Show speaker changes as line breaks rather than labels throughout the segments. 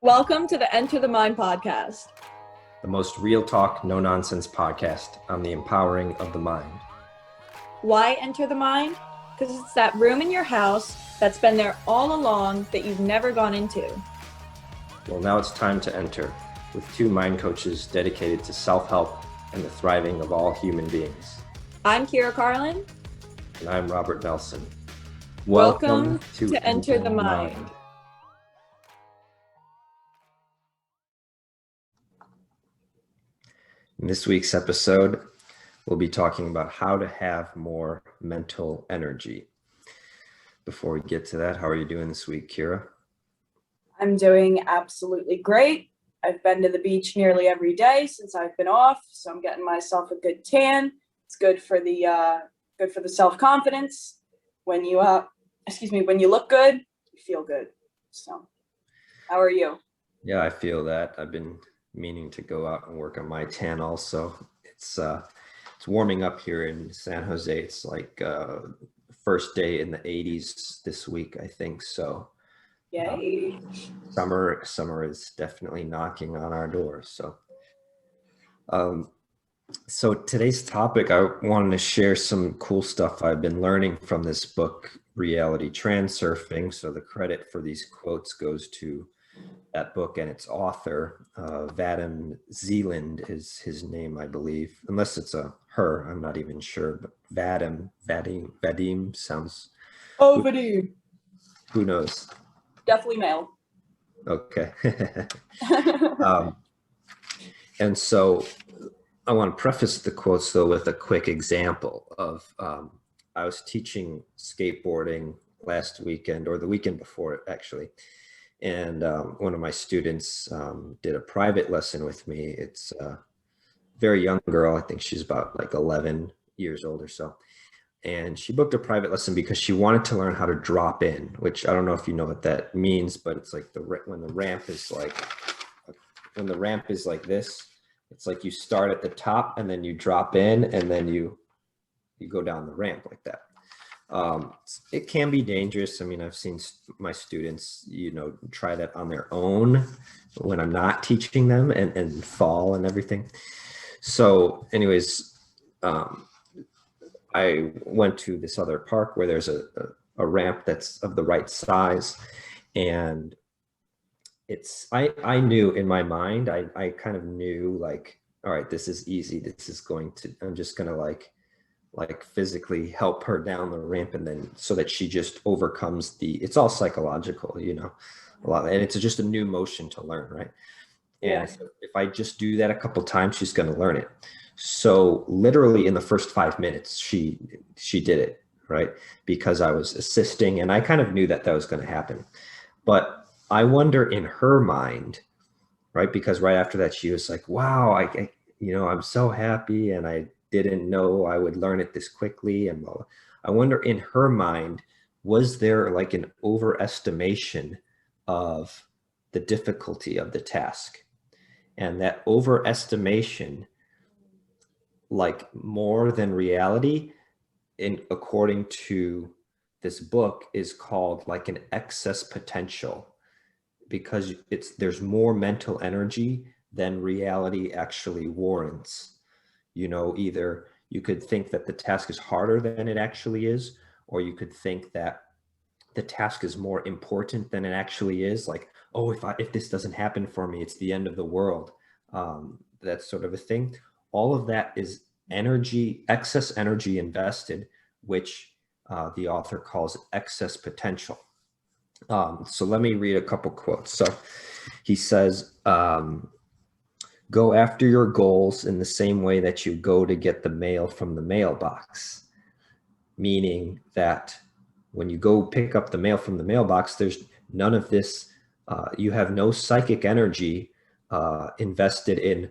Welcome to the Enter the Mind podcast.
The most real talk, no nonsense podcast on the empowering of the mind.
Why enter the mind? Because it's that room in your house that's been there all along that you've never gone into.
Well, now it's time to enter with two mind coaches dedicated to self-help and the thriving of all human beings.
I'm Kyra Carlin.
And I'm Robert Nelson.
Welcome to Enter the Mind.
In this week's episode, we'll be talking about how to have more mental energy. Before we get to that, how are you doing this week, Kyra?
I'm doing absolutely great. I've been to the beach nearly every day since I've been off, so I'm getting myself a good tan. It's good for the self-confidence. When you look good, you feel good. So, how are you?
Yeah, I feel that. I've been meaning to go out and work on my tan also. It's warming up here in San Jose. It's like first day in the 80s this week, I think. So
Yay.
Summer is definitely knocking on our doors. So today's topic, I wanted to share some cool stuff I've been learning from this book, Reality Transurfing. So the credit for these quotes goes to that book and its author. Vadim Zeland is his name, I believe, unless it's a her, I'm not even sure, but Vadim sounds.
Oh, Vadim.
Who knows?
Definitely male.
Okay. And so I want to preface the quotes though with a quick example of, I was teaching skateboarding last weekend or the weekend before it actually. And one of my students did a private lesson with me. It's a very young girl. I think she's about like 11 years old or so. And she booked a private lesson because she wanted to learn how to drop in, which I don't know if you know what that means, but it's like when the ramp is like this, it's like you start at the top and then you drop in and then you go down the ramp like that. It can be dangerous. I mean, I've seen my students, try that on their own when I'm not teaching them and fall and everything. So anyways, I went to this other park where there's a ramp that's of the right size. And I knew in my mind, I kind of knew like, all right, this is easy. I'm just going to like physically help her down the ramp, and then so that she just overcomes it's all psychological, a lot, and it's just a new motion to learn, right?
Yeah.
And so if I just do that a couple times, she's going to learn it. So literally in the first 5 minutes, she did it, right? Because I was assisting, and I kind of knew that was going to happen. But I wonder in her mind, right? Because right after that, she was like, wow, I'm so happy, and I didn't know I would learn it this quickly. And I wonder in her mind, was there like an overestimation of the difficulty of the task? And that overestimation, like more than reality, according to this book, is called like an excess potential, because there's more mental energy than reality actually warrants. Either you could think that the task is harder than it actually is, or you could think that the task is more important than it actually is. Like, oh, if this doesn't happen for me, it's the end of the world. That sort of a thing. All of that is energy, excess energy invested, which the author calls excess potential. So let me read a couple quotes. So he says, go after your goals in the same way that you go to get the mail from the mailbox. Meaning that when you go pick up the mail from the mailbox, there's none of this, you have no psychic energy invested in,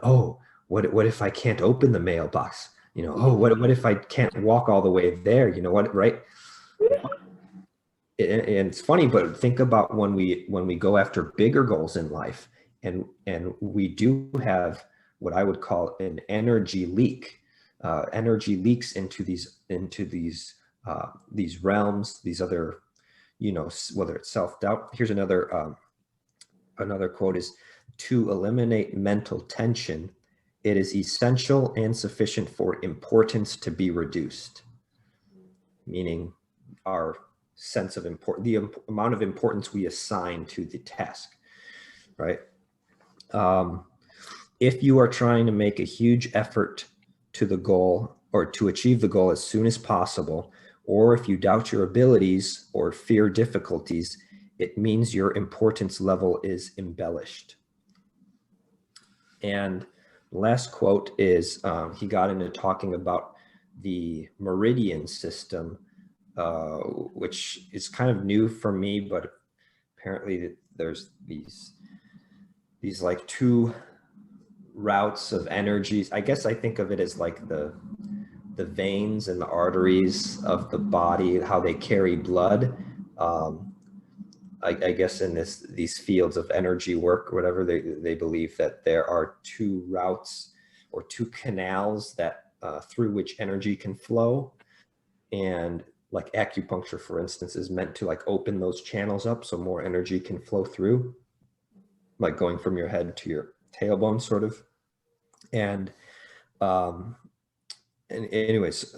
oh, what if I can't open the mailbox? Oh, what if I can't walk all the way there? Right? And it's funny, but think about when we go after bigger goals in life, and we do have what I would call an energy leak. Energy leaks into these realms, these other, whether it's self-doubt. Here's another another quote is, to eliminate mental tension, it is essential and sufficient for importance to be reduced. Meaning our sense of the amount of importance we assign to the task, right? If you are trying to make a huge effort to the goal or to achieve the goal as soon as possible, or if you doubt your abilities or fear difficulties, it means your importance level is embellished. And the last quote is, he got into talking about the meridian system, which is kind of new for me, but apparently there's these like two routes of energies. I guess I think of it as like the veins and the arteries of the body, how they carry blood. I guess in these fields of energy work or whatever, they believe that there are two routes or two canals that through which energy can flow. And like acupuncture, for instance, is meant to like open those channels up so more energy can flow through, like going from your head to your tailbone sort of. And anyways,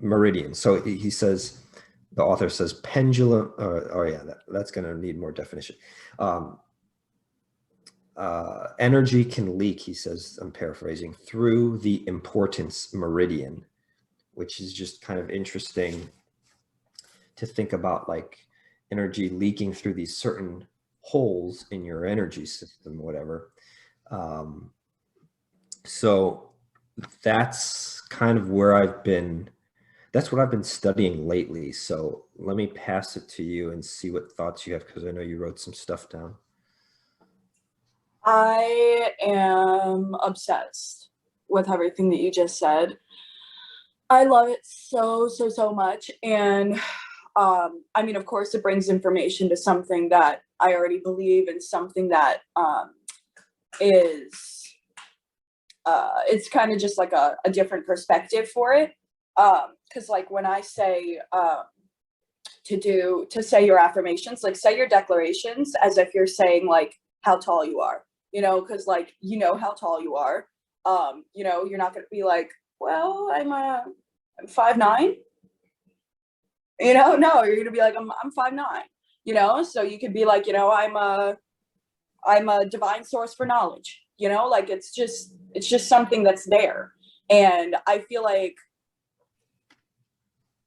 meridian. So he says, the author says pendulum, that's going to need more definition. Energy can leak, he says, I'm paraphrasing, through the importance meridian, which is just kind of interesting to think about, like energy leaking through these certain holes in your energy system, whatever. So that's kind of where that's what I've been studying lately. So let me pass it to you and see what thoughts you have, because I know you wrote some stuff down.
I am obsessed with everything that you just said. I love it so much. And I mean, of course, it brings information to something that I already believe, and something that is it's kind of just like a different perspective for it. Because like when I say to say your affirmations, like say your declarations as if you're saying like how tall you are, you know, because like you know how tall you are. You know, you're not going to be like, well, I'm 5'9". You know, no, you're going to be like, I'm 5'9". You know, so you could be like, you know, I'm a divine source for knowledge. You know, like it's just something that's there. And I feel like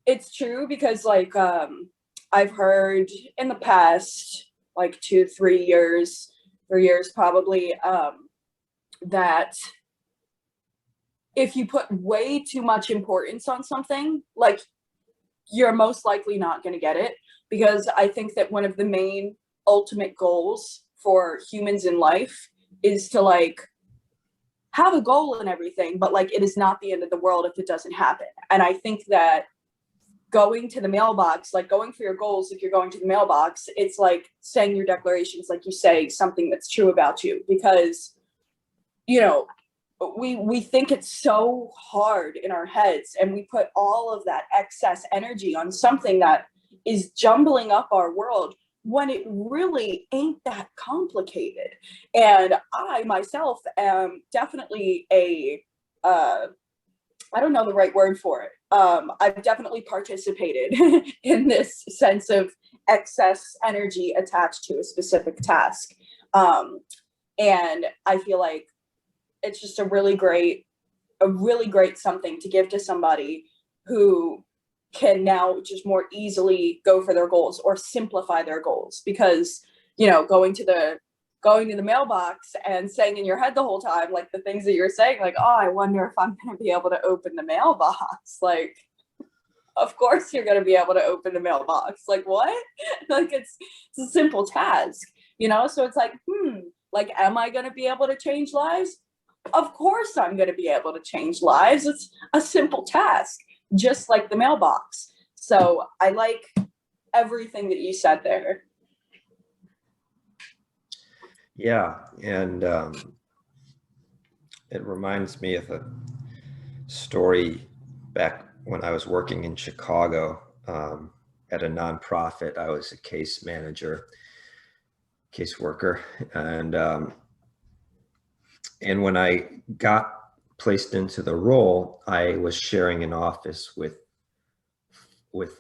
it's true because like I've heard in the past like 3 years probably, that if you put way too much importance on something, like you're most likely not going to get it. Because I think that one of the main ultimate goals for humans in life is to like have a goal and everything, but like it is not the end of the world if it doesn't happen. And I think that going to the mailbox, like going for your goals, if you're going to the mailbox, it's like saying your declarations, like you say something that's true about you, because you know we think it's so hard in our heads, and we put all of that excess energy on something that is jumbling up our world when it really ain't that complicated. And I myself am definitely I don't know the right word for it. I've definitely participated in this sense of excess energy attached to a specific task. And I feel like it's just a really great something to give to somebody who can now just more easily go for their goals or simplify their goals. Because, you know, going to the mailbox and saying in your head the whole time, like the things that you're saying, like, oh, I wonder if I'm going to be able to open the mailbox. Like, of course you're going to be able to open the mailbox. Like, what? Like, it's a simple task, you know? So it's like, like, am I going to be able to change lives? Of course I'm going to be able to change lives. It's a simple task, just like the mailbox. So I like everything that you said there.
Yeah, and it reminds me of a story back when I was working in Chicago at a nonprofit. I was a case manager, caseworker. And when I got placed into the role, I was sharing an office with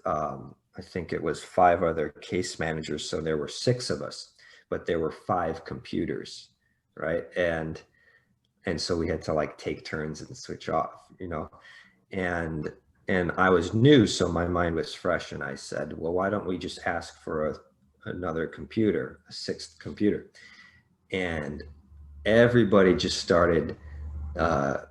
I think it was 5 other case managers. So there were 6 of us, but there were 5 computers, right? And so we had to like take turns and switch off, and I was new, so my mind was fresh, and I said, well, why don't we just ask for another computer, a 6th computer? And everybody just started, their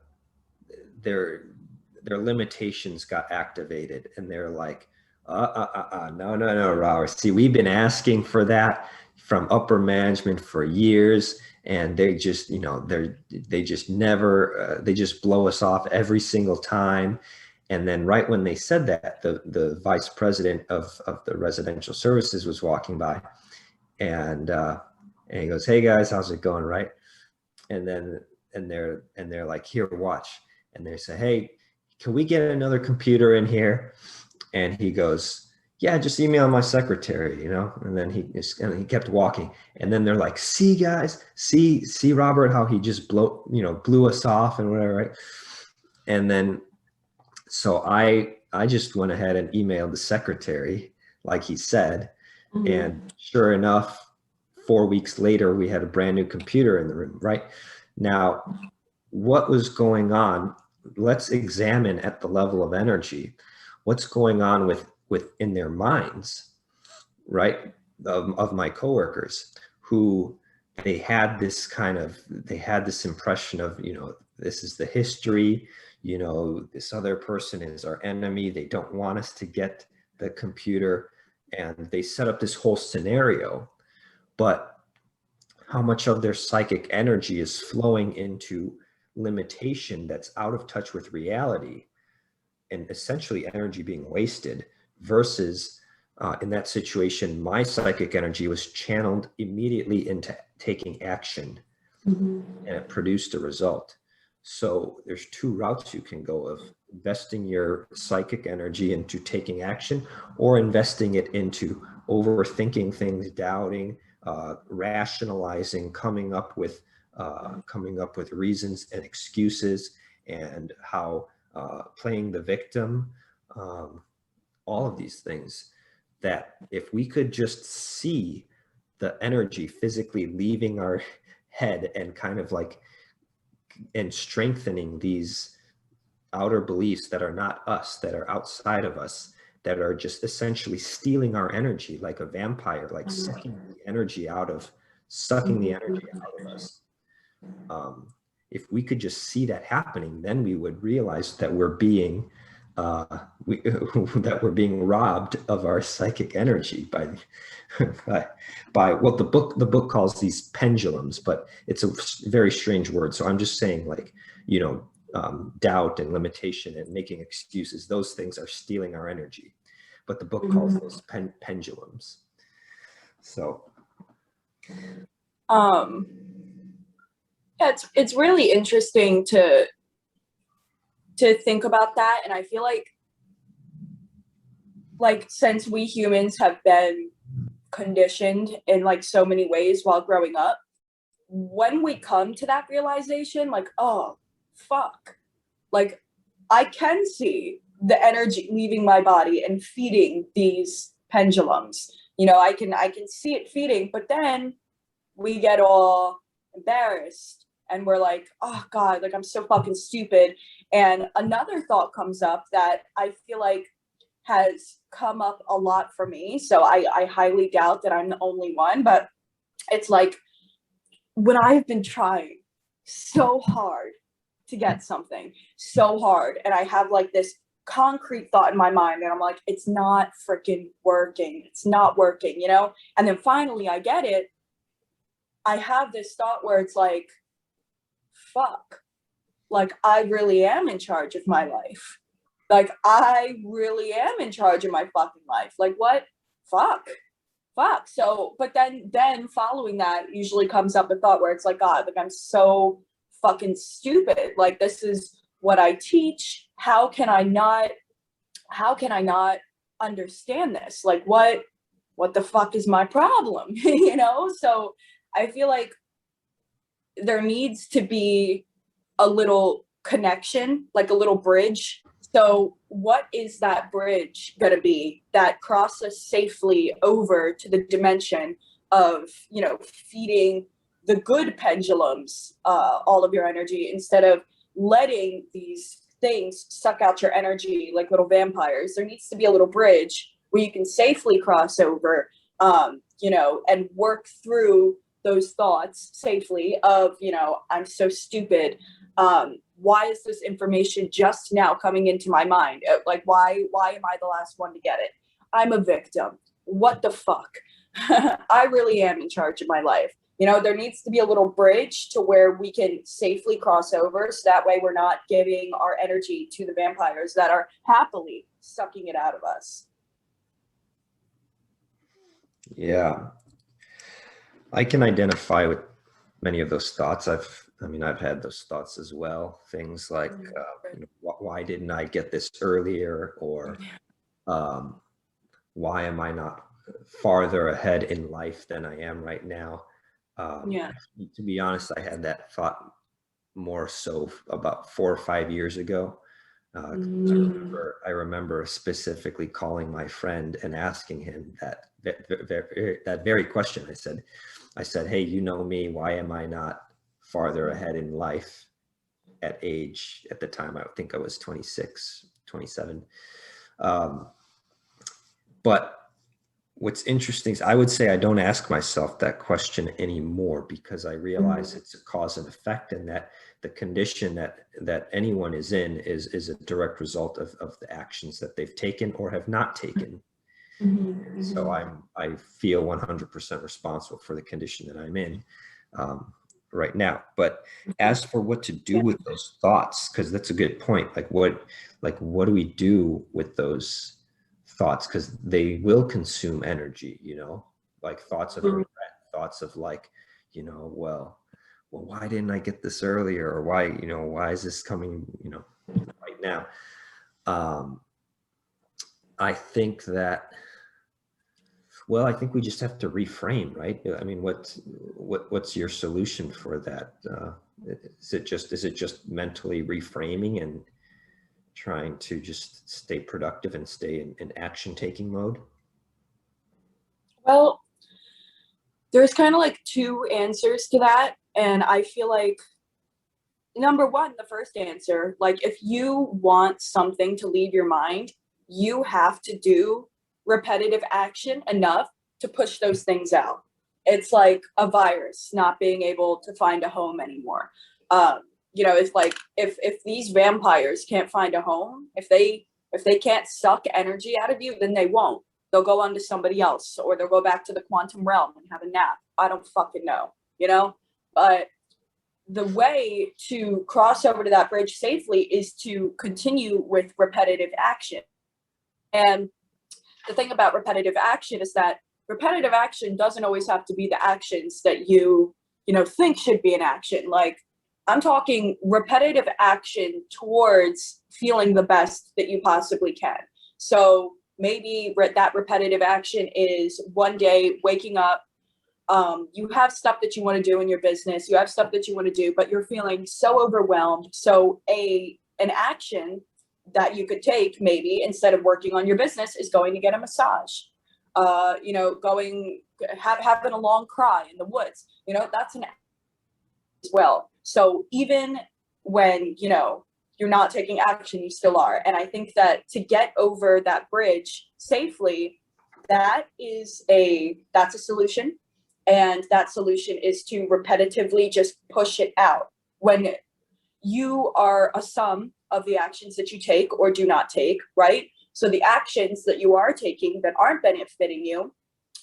limitations got activated, and they're like, no, Robert. See, we've been asking for that from upper management for years, and they just, they just never, they just blow us off every single time. And then right when they said that, the vice president of the residential services was walking by, and he goes, hey guys, how's it going, right? And then they're like, here, watch. And they say, hey, can we get another computer in here? And he goes, yeah, just email my secretary, and then he kept walking. And then they're like, see guys, see Robert, how he just blew us off and whatever, right? And then, so I just went ahead and emailed the secretary, like he said. Mm-hmm. And sure enough, 4 weeks later, we had a brand new computer in the room, right? Now, what was going on? Let's examine at the level of energy, what's going on within their minds, right? Of my coworkers, who they had this impression of, this is the history, this other person is our enemy. They don't want us to get the computer, and they set up this whole scenario. But how much of their psychic energy is flowing into limitation that's out of touch with reality, and essentially energy being wasted, versus in that situation, my psychic energy was channeled immediately into taking action. Mm-hmm. And it produced a result. So there's 2 routes you can go of investing your psychic energy into taking action, or investing it into overthinking things, doubting, rationalizing, coming up with reasons and excuses, and how playing the victim, all of these things, that if we could just see the energy physically leaving our head and kind of like, and strengthening these outer beliefs that are not us, that are outside of us, that are just essentially stealing our energy like a vampire, like sucking the energy out of us. If we could just see that happening, then we would realize that we're being robbed of our psychic energy by what the book calls these pendulums, but it's a very strange word. So I'm just saying, like, doubt and limitation and making excuses, those things are stealing our energy, but the book calls those pendulums. So
yeah, it's really interesting to think about that. And I feel like since we humans have been conditioned in like so many ways while growing up, when we come to that realization, like, oh fuck, like I can see the energy leaving my body and feeding these pendulums, I can see it feeding, but then we get all embarrassed and we're like, oh God, like I'm so fucking stupid. And another thought comes up that I feel like has come up a lot for me. So I highly doubt that I'm the only one, but it's like, when I've been trying so hard to get something, so hard, and I have like this concrete thought in my mind, and I'm like, it's not freaking working. It's not working, And then finally I get it. I have this thought where it's like, fuck, like I really am in charge of my life. Like I really am in charge of my fucking life. Like what? Fuck. So, but then following that usually comes up a thought where it's like, God, like I'm so fucking stupid. Like this is what I teach. How can I not understand this? Like what what the fuck is my problem? You know? So I feel like there needs to be a little connection, like a little bridge. So what is that bridge going to be that crosses safely over to the dimension of, you know, feeding the good pendulums all of your energy, instead of letting these things suck out your energy like little vampires? There needs to be a little bridge where you can safely cross over, you know, and work through those thoughts safely of, you know, I'm so stupid. Why is this information just now coming into my mind? Like, why am I the last one to get it? I'm a victim. What the fuck? I really am in charge of my life. You know, there needs to be a little bridge to where we can safely cross over, so that way we're not giving our energy to the vampires that are happily sucking it out of us.
Yeah. I can identify with many of those thoughts. I've had those thoughts as well. Things like, you know, why didn't I get this earlier? Or why am I not farther ahead in life than I am right now? To be honest, I had that thought more so about 4 or 5 years ago. I remember specifically calling my friend and asking him that very question. I said, hey, you know me, why am I not farther ahead in life at the time, I think I was 26, 27. But what's interesting is I would say I don't ask myself that question anymore, because I realize it's a cause and effect, and that the condition that anyone is in is a direct result of the actions that they've taken or have not taken. So I feel 100% responsible for the condition that I'm in right now. But as for what to do with those thoughts, because that's a good point. Like what do we do with those thoughts? Because they will consume energy, you know, like thoughts of regret, thoughts of like, you know, well, why didn't I get this earlier? Or why is this coming, you know, right now? I think we just have to reframe, right? I mean, what's your solution for that? Is it just mentally reframing and trying to just stay productive and stay in action taking mode?
Well, there's kind of like two answers to that. And I feel like, number one, the first answer, like if you want something to leave your mind, you have to do repetitive action enough to push those things out. It's like a virus not being able to find a home anymore. You know, it's like if these vampires can't find a home, if they can't suck energy out of you, then they won't. They'll go on to somebody else, or they'll go back to the quantum realm and have a nap. I don't fucking know, you know? But the way to cross over to that bridge safely is to continue with repetitive action. And the thing about repetitive action is that repetitive action doesn't always have to be the actions that you think should be an action. Like, I'm talking repetitive action towards feeling the best that you possibly can. So maybe that repetitive action is one day waking up. You have stuff that you want to do in your business. You have stuff that you want to do, but you're feeling so overwhelmed. So an action that you could take, maybe instead of working on your business, is going to get a massage. Having a long cry in the woods. You know, that's an action as well. So even when you're not taking action, you still are. And I think that to get over that bridge safely, that's a solution. And that solution is to repetitively just push it out. When you are a sum of the actions that you take or do not take, right? So the actions that you are taking that aren't benefiting you,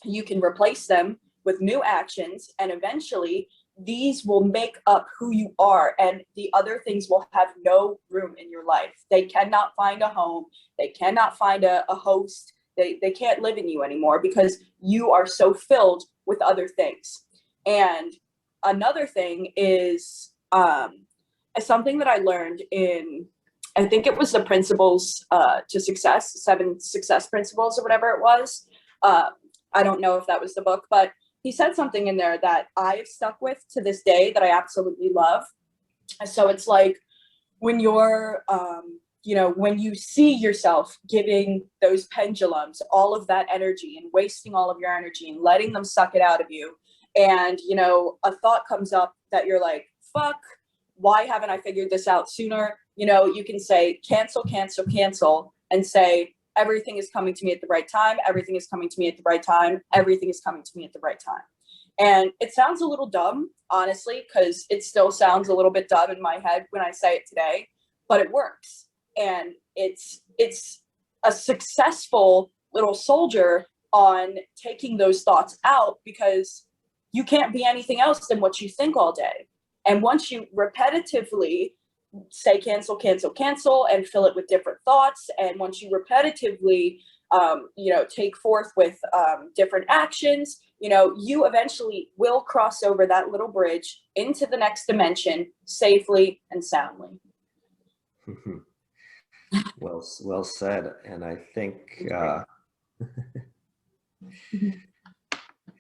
you can replace them with new actions, and eventually these will make up who you are, and the other things will have no room in your life. They cannot find a home. They cannot find a host. They can't live in you anymore because you are so filled with other things. And another thing is something that I learned in, I think it was the Principles to Success, 7 Success Principles or whatever it was. I don't know if that was the book, but he said something in there that I've stuck with to this day that I absolutely love. So it's like when you're, when you see yourself giving those pendulums all of that energy and wasting all of your energy and letting them suck it out of you, and, a thought comes up that you're like, fuck, why haven't I figured this out sooner? You can say cancel, cancel, cancel, and say, everything is coming to me at the right time. Everything is coming to me at the right time. Everything is coming to me at the right time. And it sounds a little dumb, honestly, because it still sounds a little bit dumb in my head when I say it today, but it works. And it's a successful little soldier on taking those thoughts out, because you can't be anything else than what you think all day. And once you repetitively say cancel, cancel, cancel, and fill it with different thoughts, and once you repetitively take forth with different actions, you eventually will cross over that little bridge into the next dimension safely and soundly.
Well said. And I think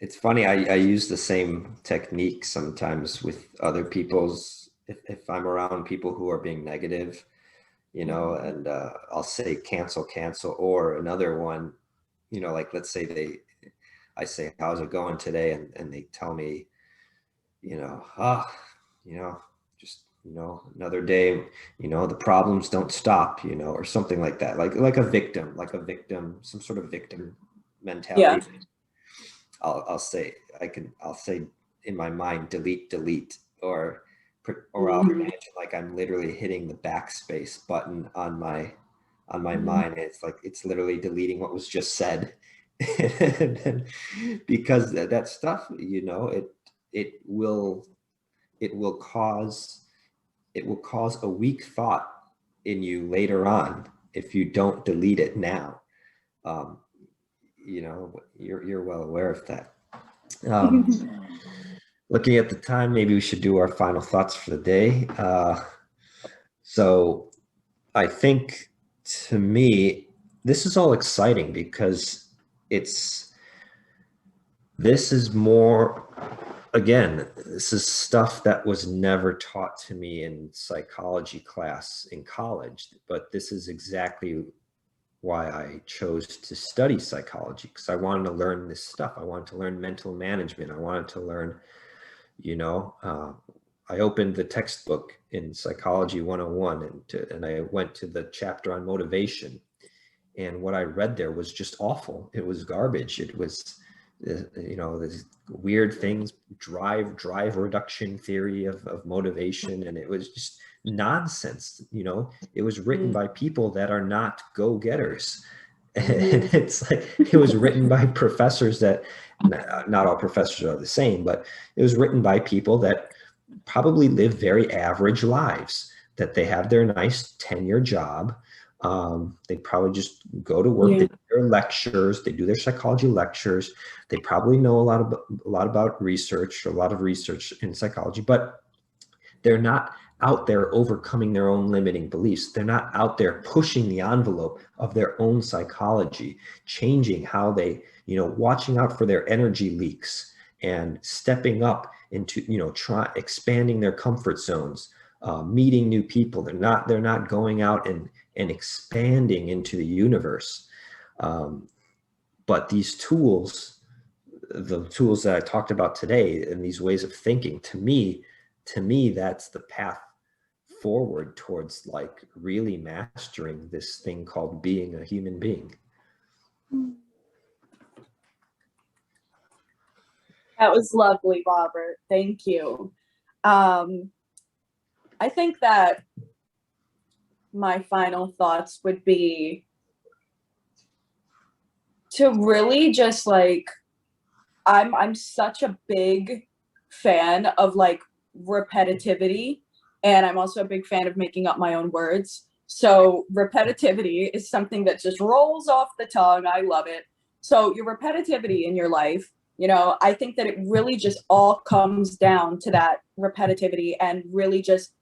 it's funny, I use the same technique sometimes with other people's, if I'm around people who are being negative, and I'll say cancel, cancel, or another one, like let's say I say, how's it going today? And they tell me, just, another day, the problems don't stop, or something like that, like a victim, some sort of victim mentality. Yeah. I'll say in my mind, delete, or I'll imagine like I'm literally hitting the backspace button on my mind. It's like, it's literally deleting what was just said. And because that stuff, it will cause a weak thought in you later on if you don't delete it now. You're well aware of that. Looking at the time, maybe we should do our final thoughts for the day. So I think, to me, this is all exciting because this is more, again, this is stuff that was never taught to me in psychology class in college, but this is exactly why I chose to study psychology, because I wanted to learn this stuff. I wanted to learn mental management. I wanted to learn, I opened the textbook in Psychology 101 and I went to the chapter on motivation. And what I read there was just awful. It was garbage. It was, these weird things, drive reduction theory of motivation. And it was just nonsense. It was written by people that are not go-getters. And it's like, it was written by professors that, not all professors are the same, but it was written by people that probably live very average lives, that they have their nice tenure job. They probably just go to work, they do their lectures, they do their psychology lectures. They probably know a lot about research, a lot of research in psychology, but they're not out there overcoming their own limiting beliefs. They're not out there pushing the envelope of their own psychology, changing how they, watching out for their energy leaks and stepping up into, expanding their comfort zones, meeting new people. They're not going out and expanding into the universe. But these tools, the tools that I talked about today and these ways of thinking, to me, that's the path forward towards like really mastering this thing called being a human being.
That was lovely, Robert. Thank you. I think that my final thoughts would be to really just like, I'm such a big fan of like repetitivity, and I'm also a big fan of making up my own words. So repetitivity is something that just rolls off the tongue. I love it. So your repetitivity in your life, I think that it really just all comes down to that repetitivity and really just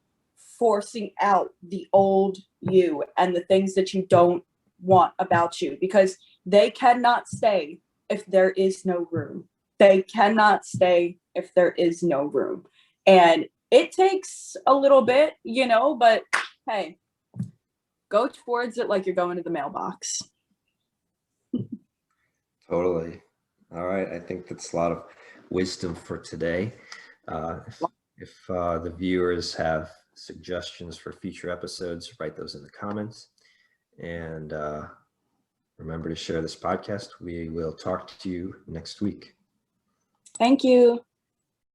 forcing out the old you and the things that you don't want about you, because they cannot stay if there is no room. They cannot stay if there is no room. And it takes a little bit, you know, but hey, go towards it like you're going to the mailbox.
Totally. All right. I think that's a lot of wisdom for today. If the viewers have suggestions for future episodes, write those in the comments. And remember to share this podcast. We will talk to you next week.
Thank you.